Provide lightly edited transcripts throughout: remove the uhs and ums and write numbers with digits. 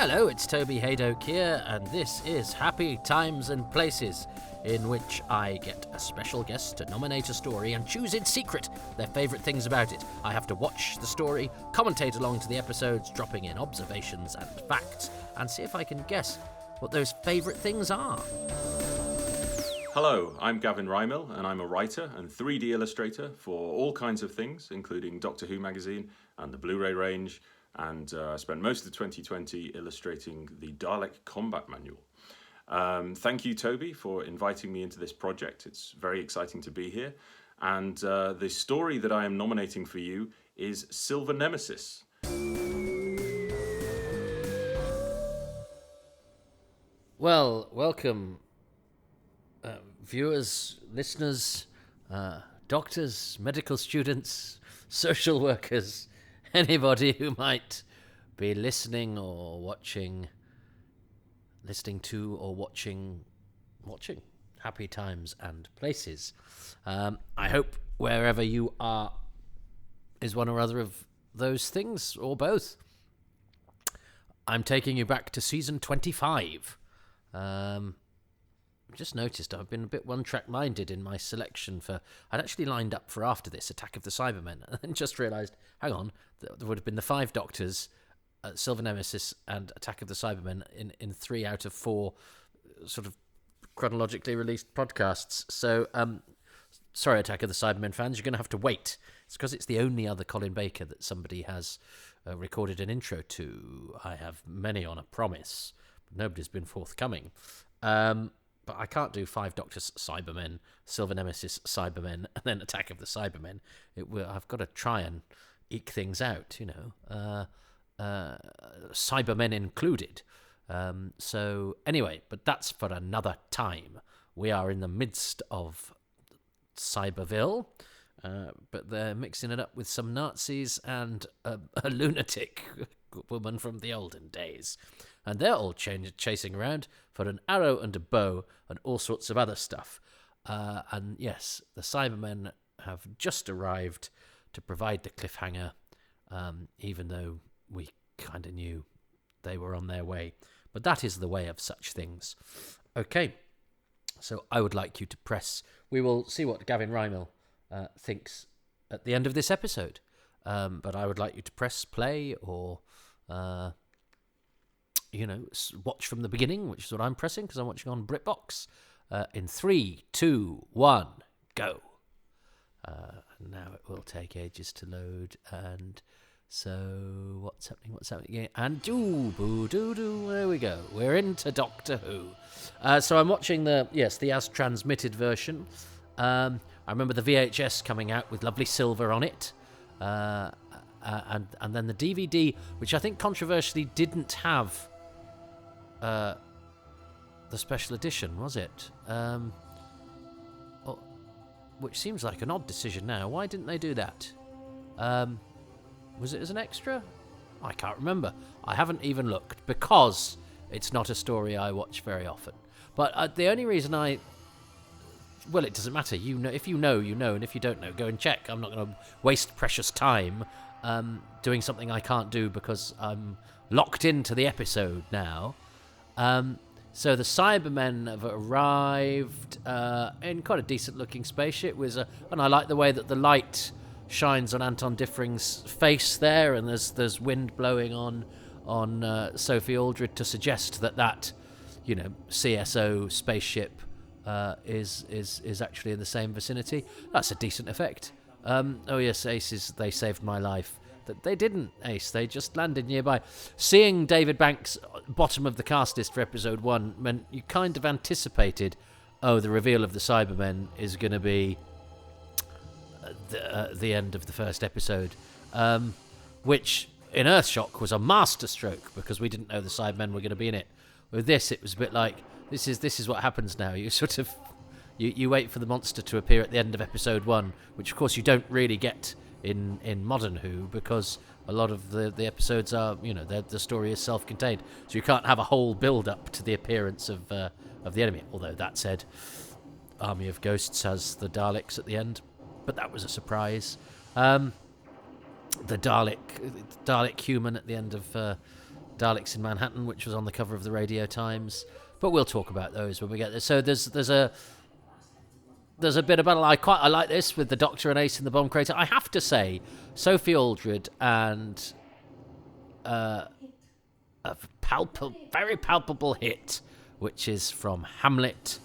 Hello, it's Toby Hadoke here, and this is Happy Times and Places, in which I get a special guest to nominate a story and choose in secret their favourite things about it. I have to watch the story, commentate along to the episodes, dropping in observations and facts, and see if I can guess what those favourite things are. Hello, I'm Gav Rymill, and I'm a writer and 3D illustrator for all kinds of things, including Doctor Who magazine and the Blu-ray range, and I spent most of 2020 illustrating the Dalek Combat Manual. Thank you, Toby, for inviting me into this project. It's very exciting to be here. And the story that I am nominating for you is Silver Nemesis. Well, welcome, viewers, listeners, doctors, medical students, social workers, anybody who might be listening to or watching Happy Times and Places. I hope wherever you are is one or other of those things, or both. I'm taking you back to season 25. Just noticed I've been a bit one-track minded in my selection for... I'd actually lined up for after this Attack of the Cybermen, and then just realised, hang on, there would have been the 5 Doctors, Silver Nemesis and Attack of the Cybermen in 3 out of 4 sort of chronologically released podcasts. So, sorry, Attack of the Cybermen fans, you're going to have to wait. It's because it's the only other Colin Baker that somebody has recorded an intro to. I have many on a promise, but nobody's been forthcoming. But I can't do 5 Doctors, Cybermen, Silver Nemesis, Cybermen, and then Attack of the Cybermen. I've got to try and eke things out, you know. Cybermen included. So anyway, but that's for another time. We are in the midst of Cyberville, but they're mixing it up with some Nazis and a lunatic woman from the olden days. And they're all chasing around for an arrow and a bow and all sorts of other stuff. And yes, the Cybermen have just arrived to provide the cliffhanger, even though we kind of knew they were on their way. But that is the way of such things. Okay, so I would like you to press... We will see what Gavin Rymill thinks at the end of this episode. But I would like you to press play or... watch from the beginning, which is what I'm pressing because I'm watching on BritBox. In 3, 2, 1, go. And now it will take ages to load. And so, what's happening? And doo-boo-doo-doo, there we go. We're into Doctor Who. So I'm watching the as transmitted version. I remember the VHS coming out with lovely silver on it. And then the DVD, which I think controversially didn't have the special edition, was it? Which seems like an odd decision now. Why didn't they do that? Was it as an extra? I can't remember. I haven't even looked because it's not a story I watch very often. But the only reason it doesn't matter. You know, if you know, you know, and if you don't know, go and check. I'm not going to waste precious time doing something I can't do because I'm locked into the episode now. So the Cybermen have arrived in quite a decent-looking spaceship. And I like the way that the light shines on Anton Diffring's face there, and there's wind blowing on Sophie Aldred to suggest that CSO spaceship is actually in the same vicinity. That's a decent effect. Oh yes, Aces, they saved my life. They didn't, Ace, they just landed nearby. Seeing David Banks bottom of the cast list for episode 1 meant you kind of anticipated, the reveal of the Cybermen is going to be the end of the first episode, which in Earthshock was a masterstroke because we didn't know the Cybermen were going to be in it. With this, it was a bit like, this is what happens now. You sort of you wait for the monster to appear at the end of episode 1, which of course you don't really get in modern Who because a lot of the episodes are, the story is self-contained, so you can't have a whole build-up to the appearance of the enemy. Although that said, Army of Ghosts has the Daleks at the end, but that was a surprise. The Dalek human at the end of Daleks in Manhattan, which was on the cover of the Radio Times. But we'll talk about those when we get there. So there's a bit of battle. I like this with the Doctor and Ace in the bomb crater. I have to say, Sophie Aldred and a very palpable hit, which is from Hamlet.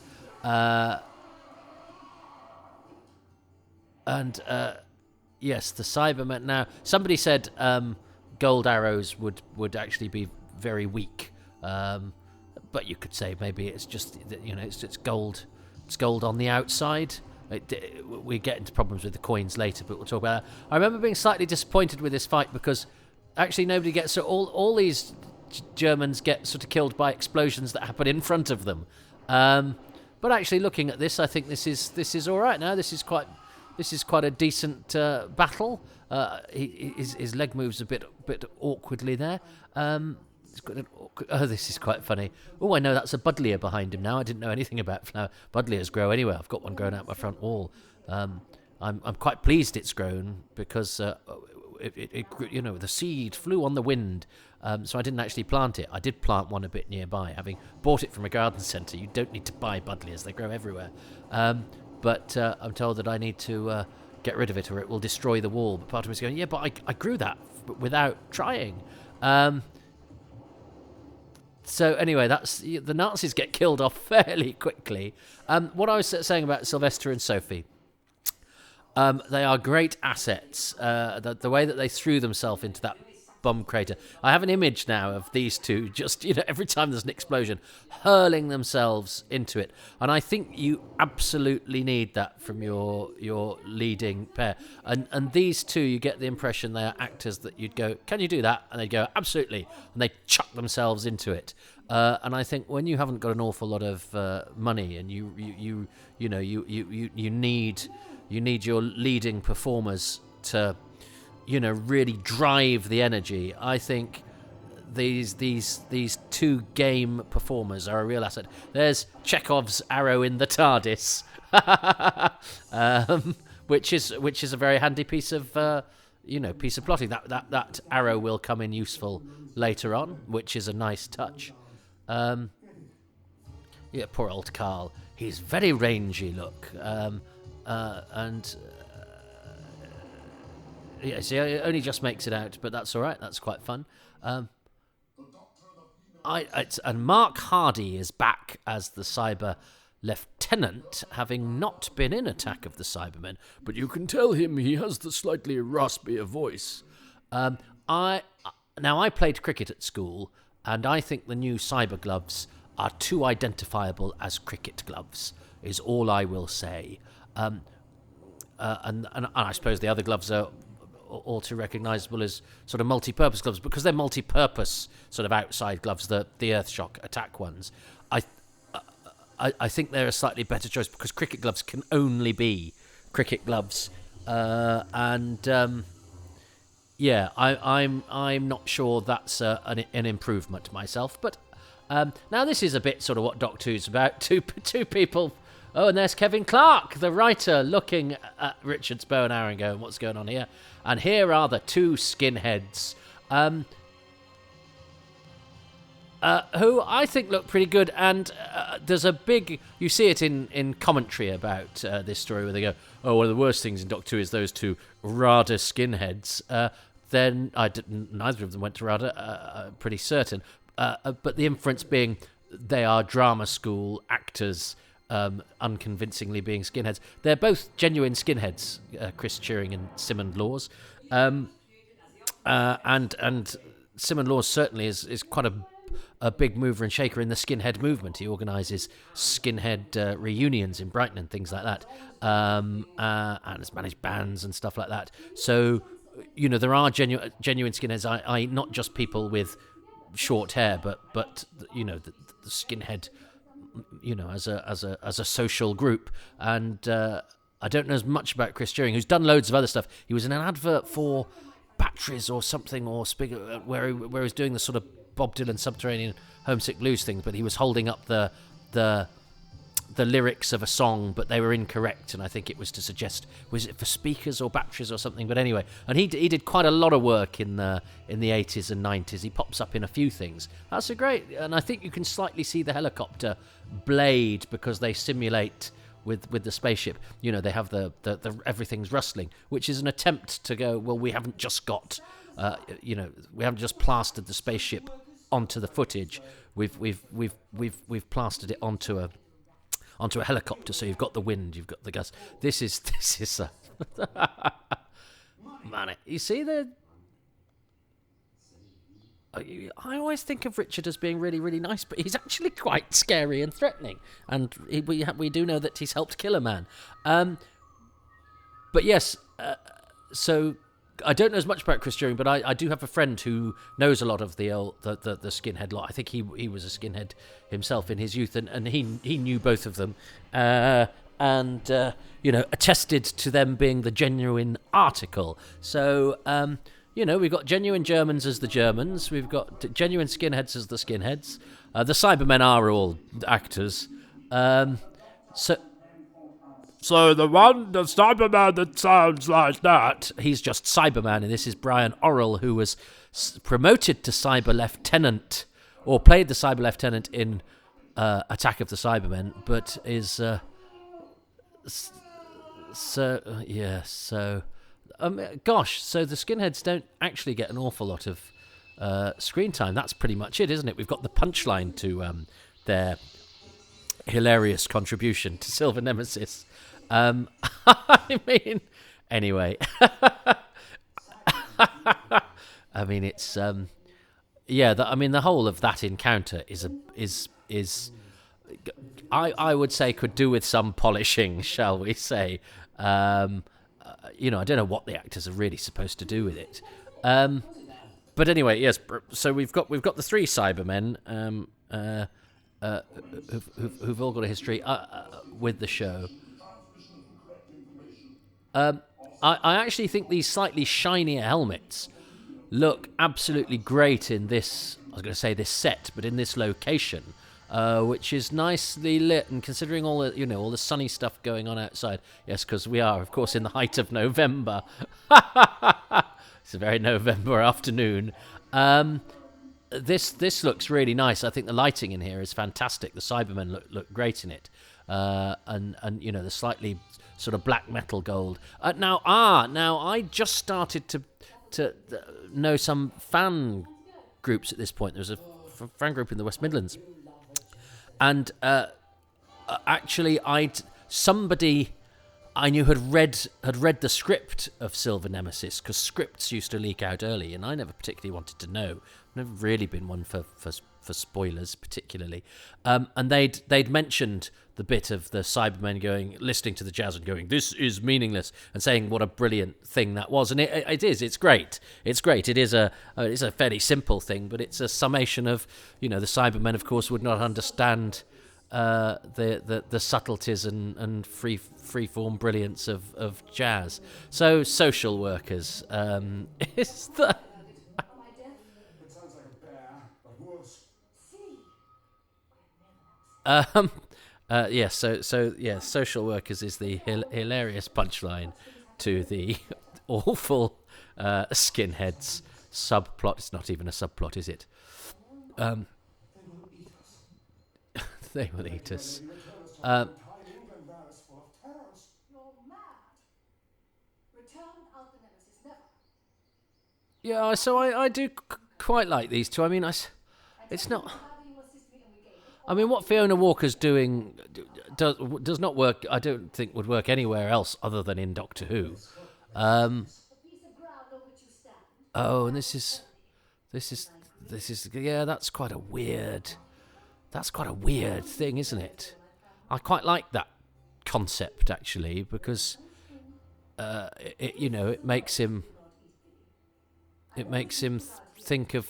Yes, the Cybermen. Now, somebody said gold arrows would actually be very weak, but you could say maybe it's just it's gold. It's gold on the outside. We get into problems with the coins later, but we'll talk about that. I remember being slightly disappointed with this fight because actually nobody gets all these Germans get sort of killed by explosions that happen in front of them. But actually, looking at this, I think this is all right now. This is quite a decent battle. His leg moves a bit awkwardly there. This is quite funny. Oh, I know that's a buddleia behind him now. I didn't know anything about flower. Buddleias grow anywhere. I've got one growing out my front wall. I'm quite pleased it's grown because the seed flew on the wind. So I didn't actually plant it. I did plant one a bit nearby, having bought it from a garden centre. You don't need to buy buddleias; they grow everywhere. But I'm told that I need to get rid of it, or it will destroy the wall. But part of me is going, yeah, but I grew that without trying. So anyway, that's the Nazis get killed off fairly quickly. What I was saying about Sylvester and Sophie, they are great assets. The way that they threw themselves into that bomb crater. I have an image now of these two just, every time there's an explosion, hurling themselves into it. And I think you absolutely need that from your leading pair. And these two, you get the impression they are actors that you'd go, can you do that? And they'd go, absolutely. And they chuck themselves into it. And I think when you haven't got an awful lot of money and you need your leading performers to really drive the energy. I think these two game performers are a real asset. There's Chekhov's arrow in the TARDIS, which is a very handy piece of plotting. That arrow will come in useful later on, which is a nice touch. Poor old Carl. He's very rangy. Look, so it only just makes it out, but that's all right. That's quite fun. And Mark Hardy is back as the Cyber Lieutenant, having not been in Attack of the Cybermen, but you can tell him he has the slightly raspier voice. I played cricket at school, and I think the new cyber gloves are too identifiable as cricket gloves, is all I will say. And I suppose the other gloves are all too recognisable as sort of multi-purpose gloves because they're multi-purpose sort of outside gloves, the Earthshock attack ones. I think they're a slightly better choice because cricket gloves can only be cricket gloves, I'm not sure that's an improvement myself. But now this is a bit sort of what Doctor Who's about. Two people. Oh, and there's Kevin Clark, the writer, looking at Richard's bow and arrow and going, what's going on here? And here are the two skinheads, who I think look pretty good. And there's a big... You see it in commentary about this story where they go, oh, one of the worst things in Doctor Who is those two RADA skinheads. Then neither of them went to RADA, pretty certain. But the inference being they are drama school actors... unconvincingly being skinheads. They're both genuine skinheads, Chris Cheering and Simon Laws. And Simon Laws certainly is quite a big mover and shaker in the skinhead movement. He organises skinhead reunions in Brighton and things like that, and has managed bands and stuff like that. So, there are genuine skinheads, I not just people with short hair, but the skinhead... as a social group. And I don't know as much about Chris Cheering, who's done loads of other stuff. He was in an advert for batteries or something, or where he was doing the sort of Bob Dylan Subterranean Homesick Blues thing, but he was holding up the the lyrics of a song, but they were incorrect, and I think it was to suggest, was it for speakers or batteries or something? But anyway, and he did quite a lot of work in the 80s and 90s. He pops up in a few things. That's a great, and I think you can slightly see the helicopter blade because they simulate with the spaceship. You know, they have the everything's rustling, which is an attempt to go, well, we haven't just got, we haven't just plastered the spaceship onto the footage. We've plastered it onto a helicopter, so you've got the wind, you've got the gust. This is man. You see I always think of Richard as being really, really nice, but he's actually quite scary and threatening. And we do know that he's helped kill a man. But yes, so I don't know as much about Chris Deering, but I do have a friend who knows a lot of the skinhead lot. I think he was a skinhead himself in his youth, and he knew both of them, and attested to them being the genuine article. So we've got genuine Germans as the Germans, we've got genuine skinheads as the skinheads. The Cybermen are all actors. So the Cyberman that sounds like that, he's just Cyberman, and this is Brian Orrell, who was promoted to Cyber Lieutenant, or played the Cyber Lieutenant in Attack of the Cybermen, but is so the skinheads don't actually get an awful lot of screen time. That's pretty much it, isn't it? We've got the punchline to their hilarious contribution to Silver Nemesis. I mean, anyway, I mean it's the whole of that encounter is I would say could do with some polishing, shall we say? I don't know what the actors are really supposed to do with it, but anyway, yes. So we've got the three Cybermen who've all got a history with the show. I actually think these slightly shinier helmets look absolutely great in this. I was going to say this set, but in this location, which is nicely lit. And considering all the sunny stuff going on outside, yes, because we are, of course, in the height of November. It's a very November afternoon. This looks really nice. I think the lighting in here is fantastic. The Cybermen look great in it, and the slightly sort of black metal gold. Now I just started to know some fan groups at this point. There was a fan group in the West Midlands, and actually somebody I knew had read the script of Silver Nemesis, because scripts used to leak out early, and I never particularly wanted to know. I've never really been one for spoilers, particularly. And they'd mentioned the bit of the Cybermen listening to the jazz and going, "This is meaningless," and saying what a brilliant thing that was. And it is. It's great. It's great. It is a fairly simple thing, but it's a summation of, the Cybermen, of course, would not understand the subtleties and free-form brilliance of jazz. So social workers is the... social workers is the hilarious punchline to the awful skinheads subplot. It's not even a subplot, is it? They will eat us. Yeah, so I do quite like these two. I mean, it's not... I mean, what Fiona Walker's doing does not work. I don't think would work anywhere else other than in Doctor Who. And this is that's quite a weird thing, isn't it? I quite like that concept actually, because it makes him think of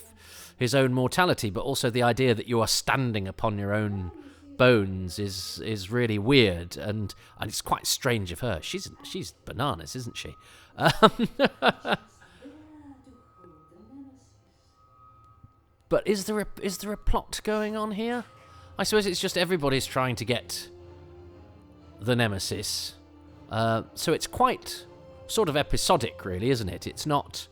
his own mortality, but also the idea that you are standing upon your own bones is really weird, and it's quite strange of her. She's bananas, isn't she? But is there a plot going on here? I suppose it's just everybody's trying to get the Nemesis. So it's quite sort of episodic, really, isn't it? It's not,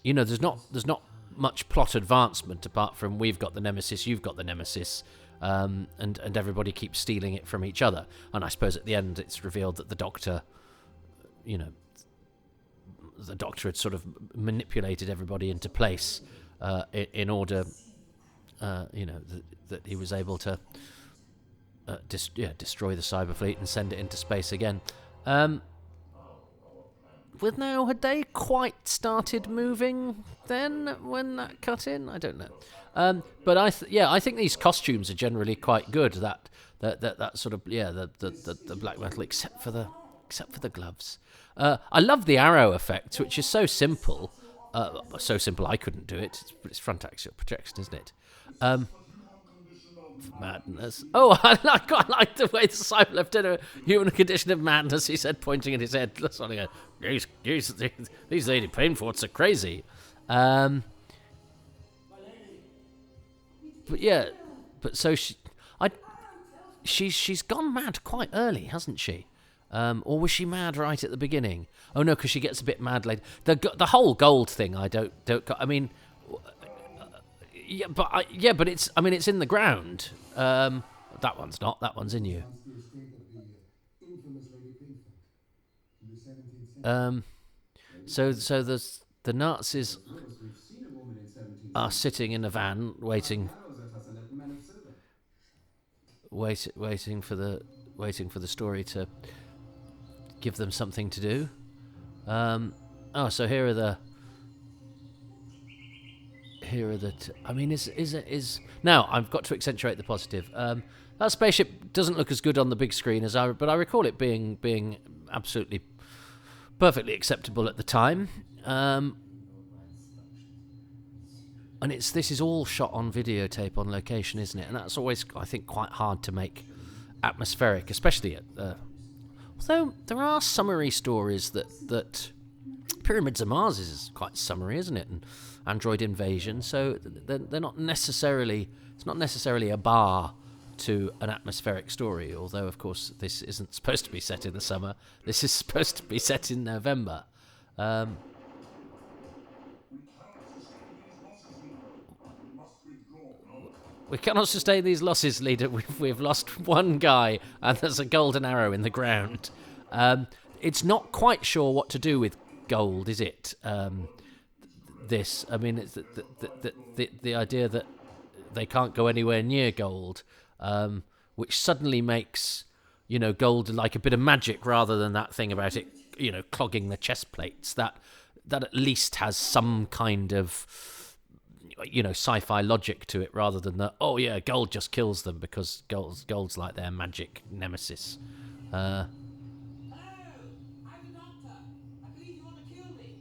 there's not much plot advancement apart from we've got the Nemesis, you've got the Nemesis, and everybody keeps stealing it from each other. And I suppose at the end it's revealed that the Doctor, the Doctor had sort of manipulated everybody into place in order, that he was able to destroy the cyber fleet and send it into space again. Had they quite started moving then when that cut in? I don't know. But I think these costumes are generally quite good. That sort of the black metal, except for the gloves. I love the arrow effect, which is so simple. So simple I couldn't do it. It's front axial projection, isn't it? Madness. Oh, I like the way the Cyber left in a human condition of madness, he said, pointing at his head. That's what I go, these lady pain forts are crazy. But so she's gone mad quite early, hasn't she? Or was she mad right at the beginning? Oh no, because she gets a bit mad later. The whole gold thing, I don't. I mean, but it's in the ground. That one's not. That one's in you. So the Nazis are sitting in a van waiting for the story to give them something to do. So here are the now I've got to accentuate the positive. That spaceship doesn't look as good on the big screen but I recall it being absolutely perfectly acceptable at the time. And this is all shot on videotape on location, isn't it? And that's always, I think, quite hard to make atmospheric, especially at although there are summary stories that Pyramids of Mars is quite summary, isn't it? And Android Invasion, so they're not necessarily, it's not necessarily a bar to an atmospheric story, although of course this isn't supposed to be set in the summer. This is supposed to be set in November. We cannot sustain these losses, leader. We've lost one guy, and there's a golden arrow in the ground. It's not quite sure what to do with gold, is it? It's the idea that they can't go anywhere near gold, which suddenly makes gold like a bit of magic rather than that thing about it clogging the chest plates. That at least has some kind of sci-fi logic to it, rather than the gold just kills them because gold's like their magic nemesis.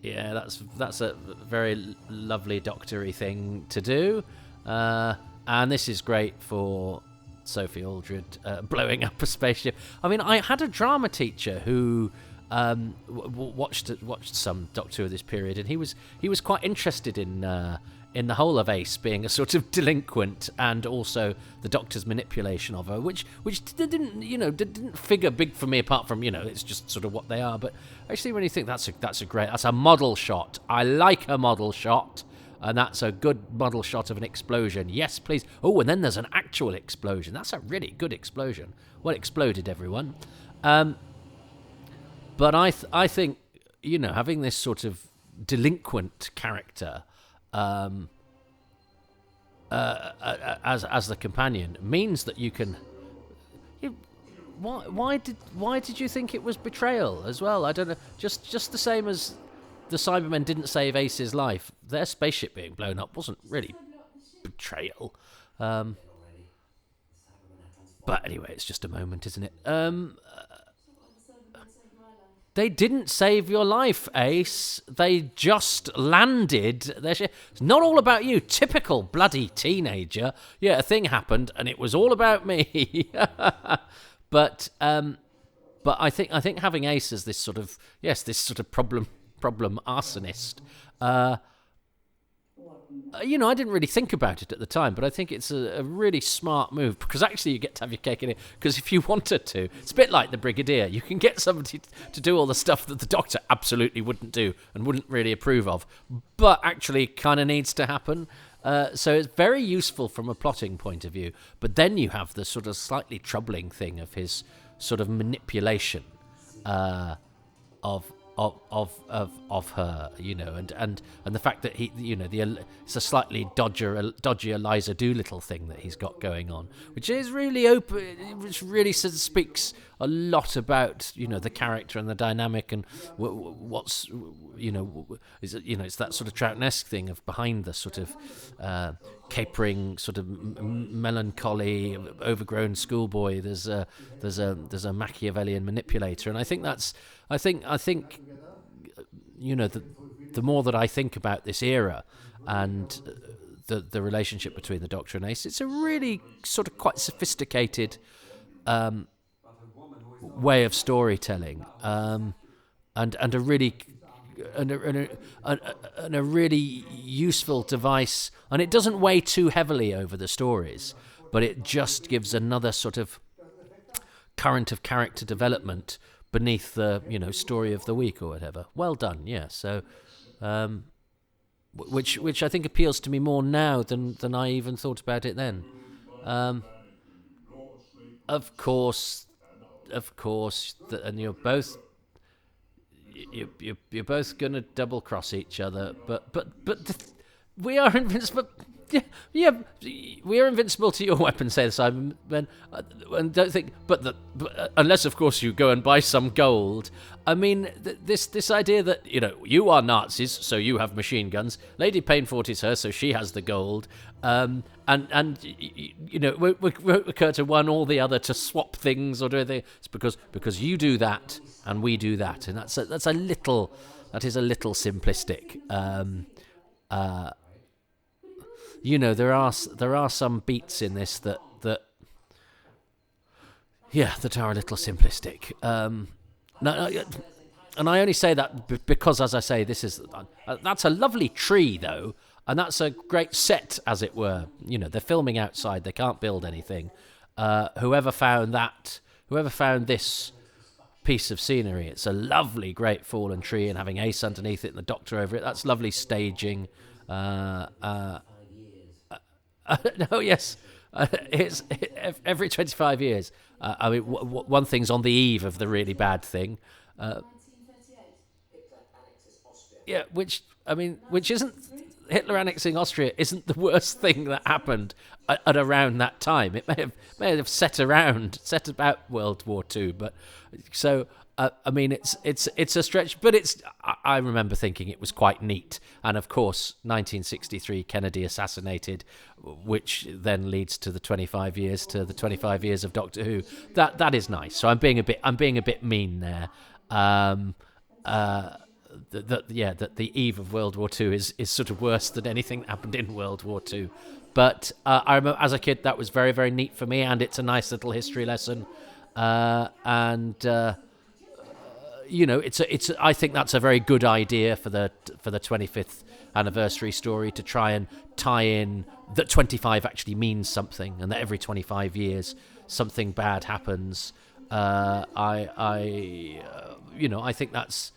Yeah, that's a very lovely doctor-y thing to do, and this is great for Sophie Aldred blowing up a spaceship. I mean, I had a drama teacher who watched some Doctor of this period, and he was quite interested in the whole of Ace being a sort of delinquent, and also the Doctor's manipulation of her, which didn't figure big for me, apart from it's just sort of what they are. But actually, when you think that's a model shot. I like a model shot, and that's a good model shot of an explosion. Yes, please. Oh, and then there's an actual explosion. That's a really good explosion. Well exploded, everyone. But I think having this sort of delinquent character as the companion means that you can. Why did you think it was betrayal as well? I don't know. Just the same as the Cybermen didn't save Ace's life. Their spaceship being blown up wasn't really betrayal. But anyway, it's just a moment, isn't it? They didn't save your life, Ace. They just landed. It's not all about you. Typical bloody teenager. Yeah, a thing happened, and it was all about me. But I think having Ace as this sort of problem arsonist I didn't really think about it at the time, but I think it's a really smart move, because actually you get to have your cake in it. Because if you wanted to, it's a bit like the Brigadier. You can get somebody to do all the stuff that the Doctor absolutely wouldn't do and wouldn't really approve of, but actually kind of needs to happen. So it's very useful from a plotting point of view. But then you have the sort of slightly troubling thing of his sort of manipulation of her, and the fact that he, it's a slightly dodgy Eliza Doolittle thing that he's got going on, which is really open, which really sort of speaks a lot about the character and the dynamic, and what's is it, it's that sort of Troughton-esque thing of behind the sort of capering sort of melancholy overgrown schoolboy. There's a Machiavellian manipulator, and I think the more that I think about this era and the relationship between the Doctor and Ace, it's a really sort of quite sophisticated way of storytelling, and a really and a really useful device. And it doesn't weigh too heavily over the stories, but it just gives another sort of current of character development beneath the story of the week or whatever. Well done, yeah. So, which I think appeals to me more now than I even thought about it then. Of course, and you're both gonna double cross each other, but we are invincible. Yeah, we are invincible to your weapon, say the Cybermen, and don't think. But unless, of course, you go and buy some gold. I mean, this idea that you are Nazis, so you have machine guns. Lady Painfort is her, so she has the gold. And it won't occur to one or the other to swap things or do anything. It's because you do that and we do that, and that is a little simplistic. There are some beats in this that are a little simplistic. And I only say that because, as I say, that's a lovely tree though, and that's a great set, as it were. They're filming outside; they can't build anything. Whoever found this piece of scenery, it's a lovely, great fallen tree, and having Ace underneath it and the Doctor over it, that's lovely staging. No, yes. It's every 25 years. I mean, one thing's on the eve of the really bad thing. 1938. Yeah, which isn't Hitler annexing Austria isn't the worst thing that happened at around that time. It may have set about World War II, but so. I mean, it's a stretch, but I remember thinking it was quite neat. And of course, 1963, Kennedy assassinated, which then leads to the 25 years of Doctor Who. That is nice. So I'm being a bit mean there. That the eve of World War II is sort of worse than anything that happened in World War II. But I remember as a kid that was very, very neat for me, and it's a nice little history lesson. I think that's a very good idea for the 25th anniversary story, to try and tie in that 25 actually means something, and that every 25 years something bad happens. I think that's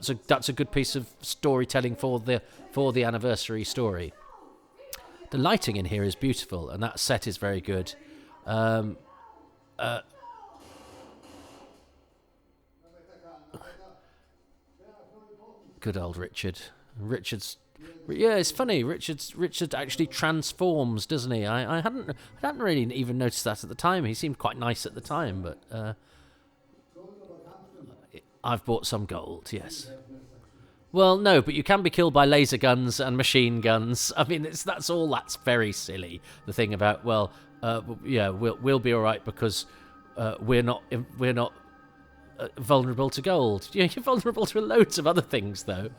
a good piece of storytelling for the anniversary story. The lighting in here is beautiful, and that set is very good. Good old Richard. It's funny. Richard actually transforms, doesn't he? I hadn't really even noticed that at the time. He seemed quite nice at the time, but I've bought some gold. Yes. Well, no, but you can be killed by laser guns and machine guns. I mean, that's very silly. The thing about we'll be all right because we're not vulnerable to gold. You're vulnerable to loads of other things, though.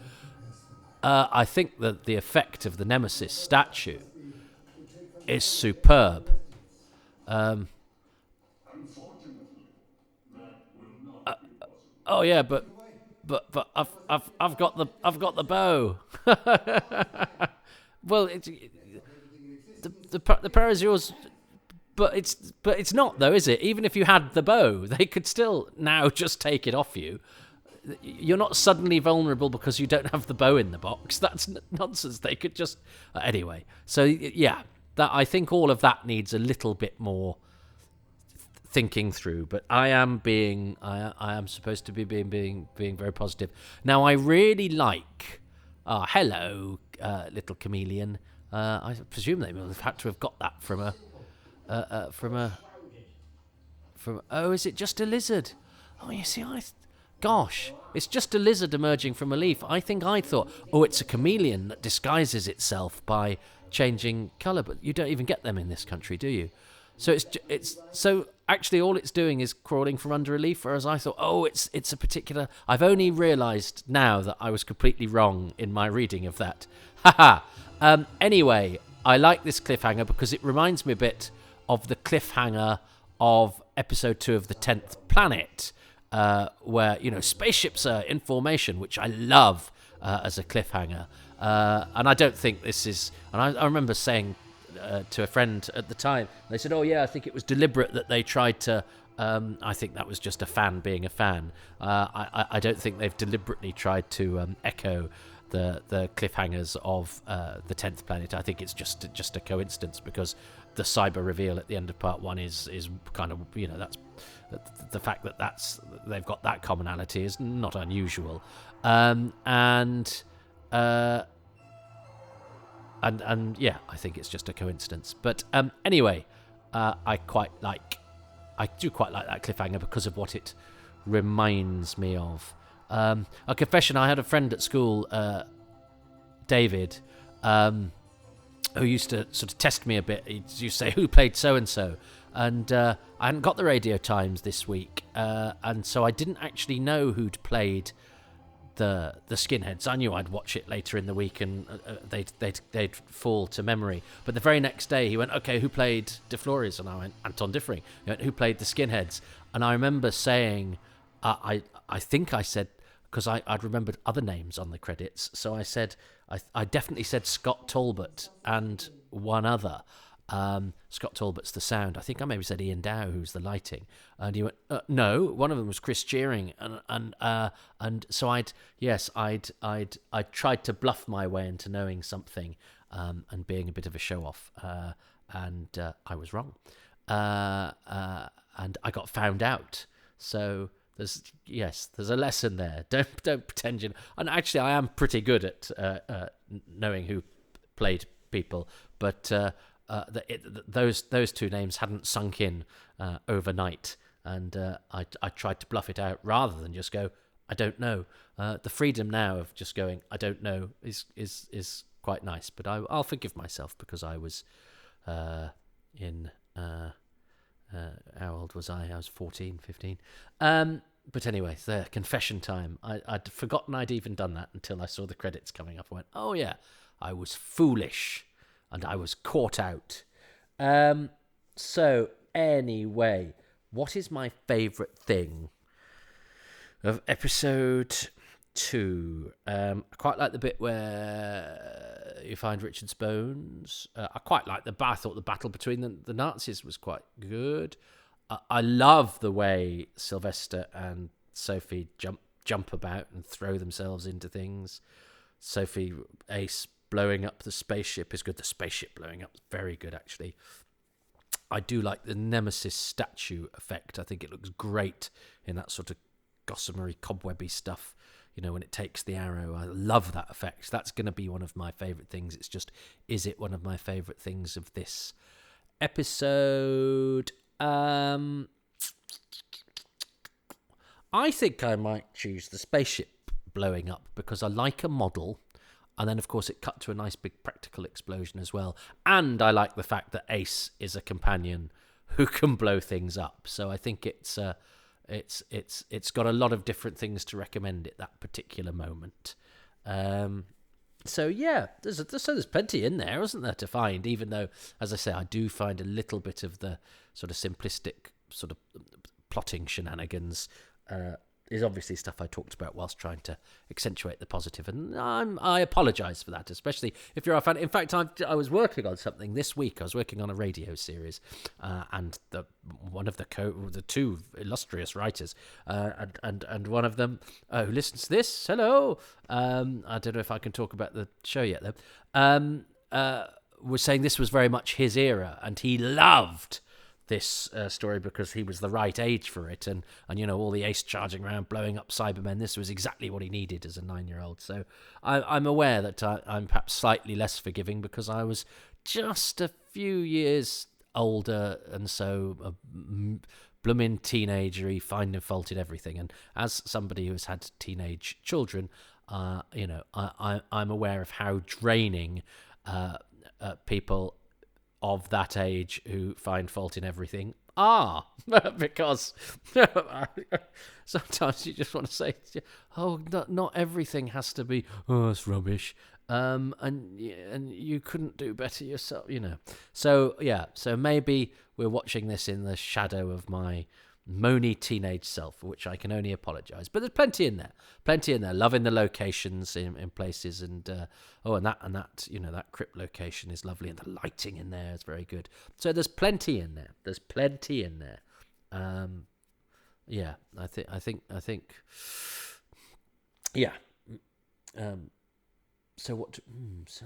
I think that the effect of the Nemesis statue is superb. Oh yeah, but but I've got the bow. Well, the prayer is yours, but it's not though, is it? Even if you had the bow, they could still now just take it off you. You're not suddenly vulnerable because you don't have the bow in the box. That's nonsense. They could just anyway. So yeah, that I think all of that needs a little bit more thinking through. But I am supposed to be being very positive. Now I really like. Hello, little chameleon. I presume they will have had to have got that from oh, is it just a lizard? Oh, you see, gosh, it's just a lizard emerging from a leaf. I thought, oh, it's a chameleon that disguises itself by changing colour, but you don't even get them in this country, do you? So it's so actually all it's doing is crawling from under a leaf, whereas I thought, oh, it's a particular. I've only realised now that I was completely wrong in my reading of that. Haha. Anyway, I like this cliffhanger because it reminds me a bit of the cliffhanger of episode 2 of The 10th Planet, where, spaceships are in formation, which I love as a cliffhanger. And I don't think this is... And I remember saying to a friend at the time, they said, oh, yeah, I think it was deliberate that they tried to... I think that was just a fan being a fan. I don't think they've deliberately tried to echo the cliffhangers of The 10th Planet. I think it's just a coincidence because the cyber reveal at the end of part 1 is kind of, that's the fact that they've got that commonality is not unusual. And yeah, I think it's just a coincidence. But anyway, I do quite like that cliffhanger because of what it reminds me of. A confession: I had a friend at school, David, who used to sort of test me a bit. He used to say, "Who played so and so?" And I hadn't got the Radio Times this week, and so I didn't actually know who'd played the Skinheads. I knew I'd watch it later in the week, and they'd fall to memory. But the very next day, he went, "Okay, who played De Flores?" And I went, "Anton Differing." He went, "Who played the Skinheads?" And I remember saying, I think I said, because I'd remembered other names on the credits, so I said, I definitely said Scott Talbot and one other. Scott Talbot's the sound. I think I maybe said Ian Dow, who's the lighting. And he went, no, one of them was Chris Shearing. And so I'd tried to bluff my way into knowing something, and being a bit of a show off. And I was wrong. And I got found out. So there's a lesson there. Don't pretend you know. And actually, I am pretty good at knowing who played people, but those two names hadn't sunk in overnight, and I tried to bluff it out rather than just go, I don't know. The freedom now of just going, I don't know, is quite nice. But I'll forgive myself because I was in. How old was I? I was 14, 15. But anyway, the confession time. I'd forgotten I'd even done that until I saw the credits coming up. I went, oh yeah, I was foolish and I was caught out. So anyway, what is my favourite thing of episode 2? I quite like the bit where you find Richard's bones. I quite like I thought the battle between the Nazis was quite good. I love the way Sylvester and Sophie jump about and throw themselves into things. Sophie Ace blowing up the spaceship is good. The spaceship blowing up is very good, actually. I do like the Nemesis statue effect. I think it looks great in that sort of gossamery, cobwebby stuff. When it takes the arrow. I love that effect. That's going to be one of my favourite things. It's just, is it one of my favourite things of this episode? I think I might choose the spaceship blowing up because I like a model. And then, of course, it cut to a nice big practical explosion as well. And I like the fact that Ace is a companion who can blow things up. So I think it's got a lot of different things to recommend at that particular moment. So yeah, there's plenty in there, isn't there, to find? Even though, as I say, I do find a little bit of the sort of simplistic sort of plotting shenanigans is obviously stuff I talked about whilst trying to accentuate the positive, and I apologise for that, especially if you're a fan. In fact, I was working on something this week. I was working on a radio series, and one of the two illustrious writers, and one of them who listens to this, hello. I don't know if I can talk about the show yet, though. Was saying this was very much his era, and he loved this story because he was the right age for it, and all the ace charging around, blowing up Cybermen. This was exactly what he needed as a 9-year-old. So I'm aware that I'm perhaps slightly less forgiving because I was just a few years older, and so a blooming teenager-y, finding fault in everything. And as somebody who's had teenage children, I'm aware of how draining people of that age who find fault in everything are, because sometimes you just want to say, oh, not everything has to be, oh, it's rubbish, and you couldn't do better yourself, so maybe we're watching this in the shadow of my moany teenage self, for which I can only apologise. But there's plenty in there. Loving the locations in places, and that crypt location is lovely, and the lighting in there is very good. So there's plenty in there. So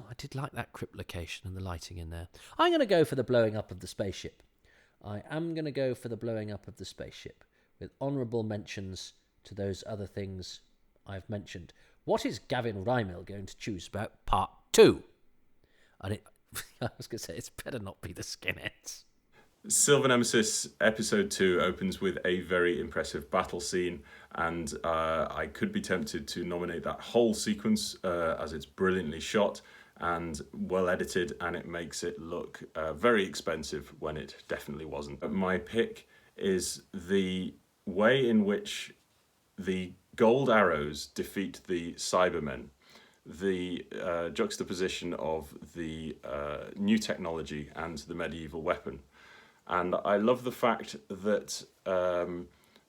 I did like that crypt location and the lighting in there. I'm going to go for the blowing up of the spaceship. I am going to go for the blowing up of the spaceship, with honourable mentions to those other things I've mentioned. What is Gavin Rymill going to choose about part 2? And I was going to say, it's better not be the Skinheads. Silver Nemesis episode 2 opens with a very impressive battle scene, and I could be tempted to nominate that whole sequence as it's brilliantly shot and well edited, and it makes it look very expensive when it definitely wasn't. My pick is the way in which the gold arrows defeat the Cybermen, the juxtaposition of the new technology and the medieval weapon. And I love the fact that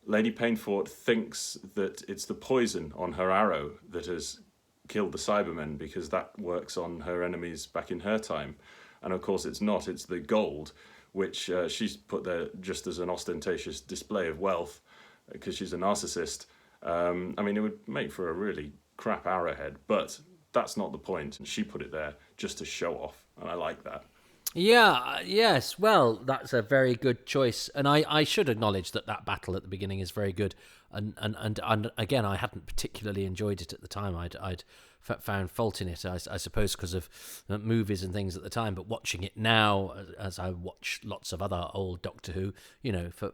Lady Painfort thinks that it's the poison on her arrow that has killed the Cybermen, because that works on her enemies back in her time. And of course it's not, it's the gold, which she's put there just as an ostentatious display of wealth, because she's a narcissist. It would make for a really crap arrowhead, but that's not the point. She put it there just to show off, and I like that. Yes, well, that's a very good choice, and I should acknowledge that battle at the beginning is very good, and again, I hadn't particularly enjoyed it at the time. I'd found fault in it, I suppose, because of movies and things at the time, but watching it now, as I watch lots of other old Doctor Who, for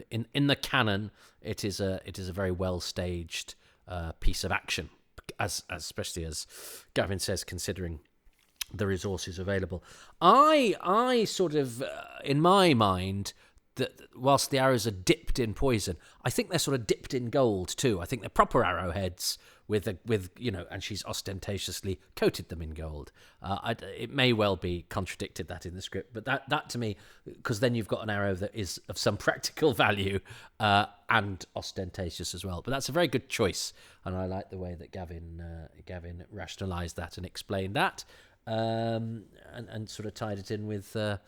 in the canon, it is a very well staged piece of action, especially as Gavin says, considering the resources available. I sort of, in my mind, that whilst the arrows are dipped in poison, I think they're sort of dipped in gold too. I think they're proper arrowheads with and she's ostentatiously coated them in gold. It may well be contradicted that in the script, but that to me, because then you've got an arrow that is of some practical value and ostentatious as well. But that's a very good choice, and I like the way that Gavin rationalised that and explained that. And sort of tied it in with the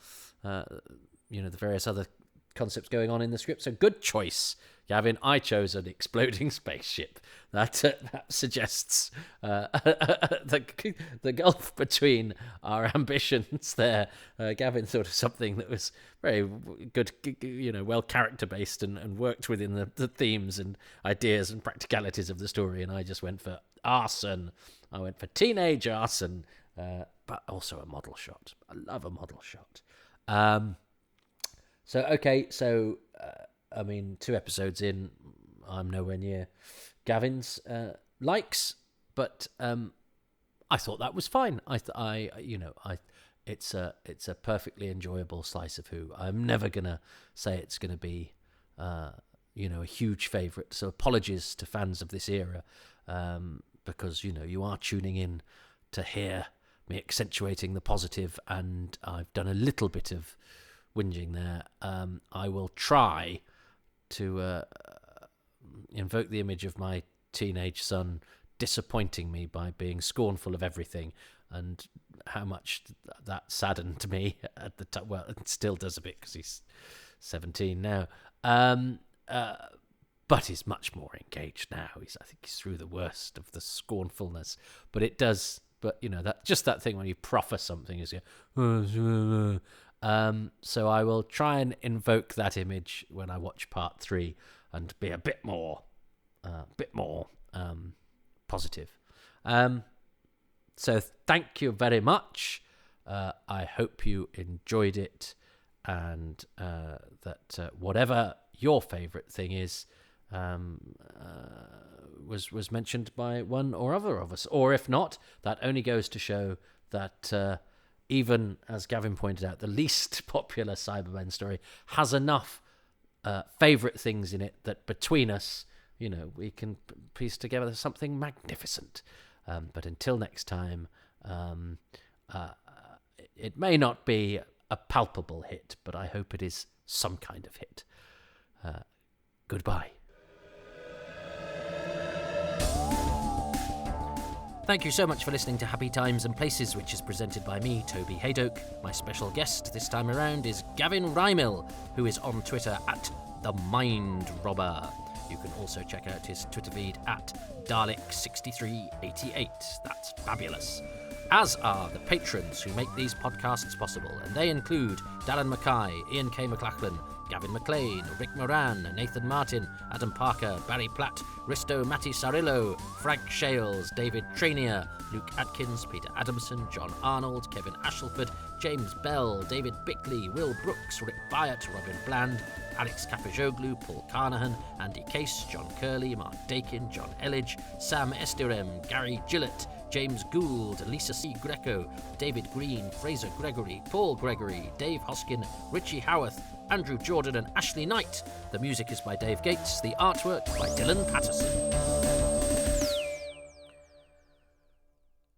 various other concepts going on in the script. So good choice, Gavin. I chose an exploding spaceship. That suggests the gulf between our ambitions there. Gavin thought of something that was very good, well character based and worked within the themes and ideas and practicalities of the story. And I just went for arson. I went for teenage arson. But also a model shot. I love a model shot. 2 episodes in, I'm nowhere near Gavin's likes, but I thought that was fine. It's a perfectly enjoyable slice of Who. I'm never gonna say it's gonna be a huge favourite. So apologies to fans of this era, because you are tuning in to hear me accentuating the positive, and I've done a little bit of whinging there. I will try to invoke the image of my teenage son disappointing me by being scornful of everything, and how much that saddened me at the time. Well, it still does a bit because he's 17 now. But he's much more engaged now. I think he's through the worst of the scornfulness. But it does. But that thing when you proffer something is so I will try and invoke that image when I watch part 3 and be a bit more positive. So thank you very much. I hope you enjoyed it, and that whatever your favourite thing is was mentioned by one or other of us. Or if not, that only goes to show that even, as Gavin pointed out, the least popular Cybermen story has enough favourite things in it that between us, we can piece together something magnificent. But until next time, it may not be a palpable hit, but I hope it is some kind of hit. Goodbye. Thank you so much for listening to Happy Times and Places, which is presented by me, Toby Hadoke. My special guest this time around is Gavin Rymill, who is on Twitter at The Mind Robber. You can also check out his Twitter feed at Dalek6388. That's fabulous. As are the patrons who make these podcasts possible, and they include Darren Mackay, Ian K. McLachlan, Gavin McLean, Rick Moran, Nathan Martin, Adam Parker, Barry Platt, Risto Matti Sarillo, Frank Shales, David Trainier, Luke Atkins, Peter Adamson, John Arnold, Kevin Ashelford, James Bell, David Bickley, Will Brooks, Rick Byatt, Robin Bland, Alex Kapajoglu, Paul Carnahan, Andy Case, John Curley, Mark Dakin, John Elledge, Sam Estirem, Gary Gillett, James Gould, Lisa C. Greco, David Green, Fraser Gregory, Paul Gregory, Dave Hoskin, Richie Howarth, Andrew Jordan and Ashley Knight. The music is by Dave Gates, the artwork by Dylan Patterson.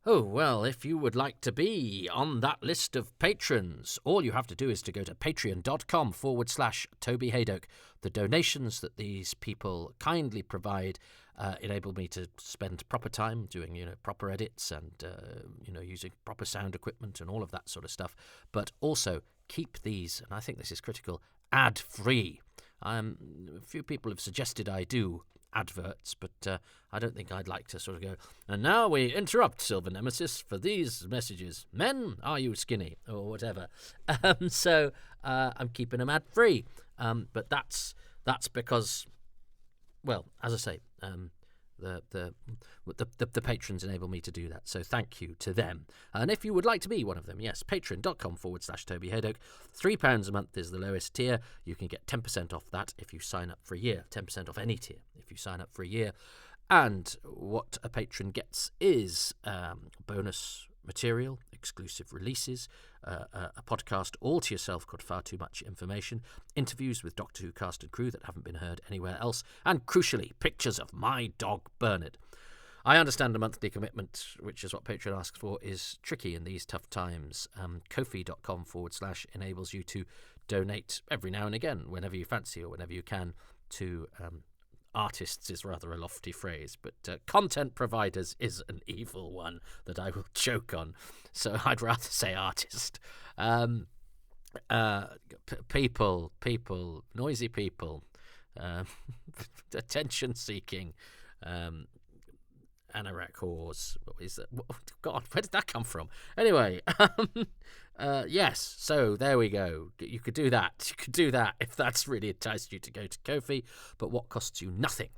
Oh, well, if you would like to be on that list of patrons, all you have to do is to go to patreon.com/Toby Hadoke. The donations that these people kindly provide enable me to spend proper time doing, proper edits and, using proper sound equipment and all of that sort of stuff. But also keep these, and I think this is critical, ad-free. A few people have suggested I do adverts, but I don't think I'd like to sort of go, and now we interrupt Silver Nemesis for these messages. Men, are you skinny? Or whatever. So I'm keeping them ad-free. But that's because, well, as I say, the patrons enable me to do that. So thank you to them. And if you would like to be one of them, yes, patreon.com/Toby Hadoke. £3 a month is the lowest tier. You can get 10% off that if you sign up for a year. 10% off any tier if you sign up for a year. And what a patron gets is bonus material, exclusive releases, a podcast all to yourself called Far Too Much Information, interviews with Doctor Who cast and crew that haven't been heard anywhere else, and crucially, pictures of my dog Bernard. I understand a monthly commitment, which is what Patreon asks for, is tricky in these tough times. Ko-fi.com/ enables you to donate every now and again, whenever you fancy or whenever you can, to artists is rather a lofty phrase, but content providers is an evil one that I will joke on, so I'd rather say artist. People, noisy people, attention-seeking, anorak whores. What is that? God, where did that come from? Anyway, yes, so there we go. You could do that. You could do that if that's really enticed you to go to Ko-fi. But what costs you nothing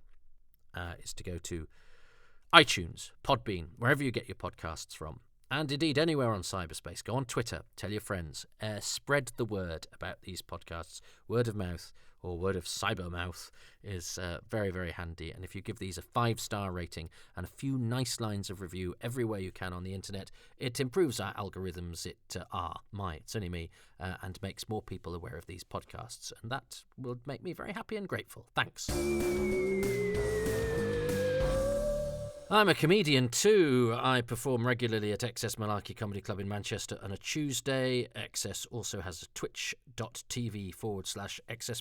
is to go to iTunes, Podbean, wherever you get your podcasts from. And indeed, anywhere on cyberspace. Go on Twitter, tell your friends, spread the word about these podcasts. Word of mouth, or word of cybermouth, is very, very handy. And if you give these a 5-star rating and a few nice lines of review everywhere you can on the internet, it improves our algorithms. It's only me, and makes more people aware of these podcasts. And that will make me very happy and grateful. Thanks. I'm a comedian too. I perform regularly at XS Malarkey Comedy Club in Manchester on a Tuesday. XS also has a twitch.tv/XS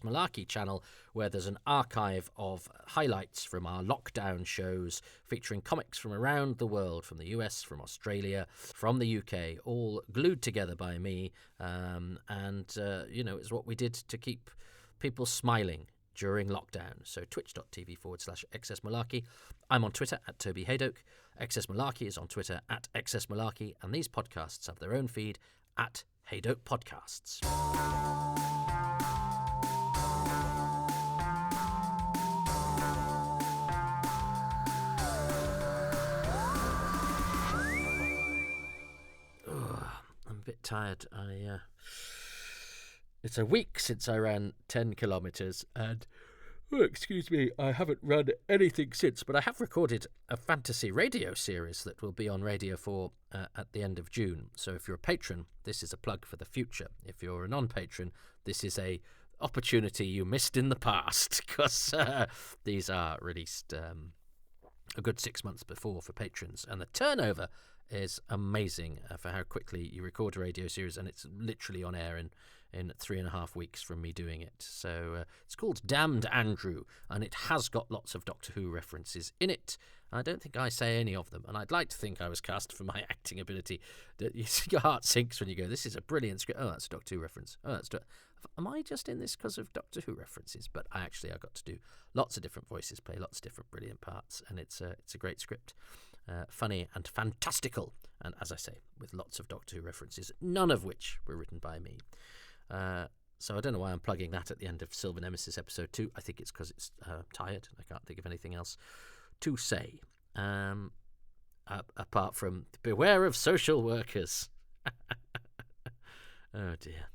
Malarkey channel where there's an archive of highlights from our lockdown shows featuring comics from around the world, from the US, from Australia, from the UK, all glued together by me. It's what we did to keep people smiling during lockdown. So twitch.tv/XS Malarkey. I'm on Twitter at Toby Hadoke. XS Malarkey is on Twitter at XS Malarkey, and these podcasts have their own feed at Hadoke Podcasts. I'm a bit tired. It's a week since I ran 10 kilometres, and excuse me, I haven't run anything since, but I have recorded a fantasy radio series that will be on Radio 4 at the end of June. So if you're a patron, this is a plug for the future. If you're a non-patron, this is a opportunity you missed in the past, because these are released a good 6 months before for patrons, and the turnover is amazing for how quickly you record a radio series, and it's literally on air in 3.5 weeks from me doing it. So it's called Damned Andrew, and it has got lots of Doctor Who references in it. I don't think I say any of them, and I'd like to think I was cast for my acting ability. Your heart sinks when you go, this is a brilliant script. Oh, that's a Doctor Who reference. Am I just in this because of Doctor Who references? But I got to do lots of different voices, play lots of different brilliant parts, and it's a great script. Funny and fantastical, and as I say, with lots of Doctor Who references, none of which were written by me. So I don't know why I'm plugging that at the end of Silver Nemesis episode 2. I think it's because it's tired. I can't think of anything else to say, apart from beware of social workers. Oh dear.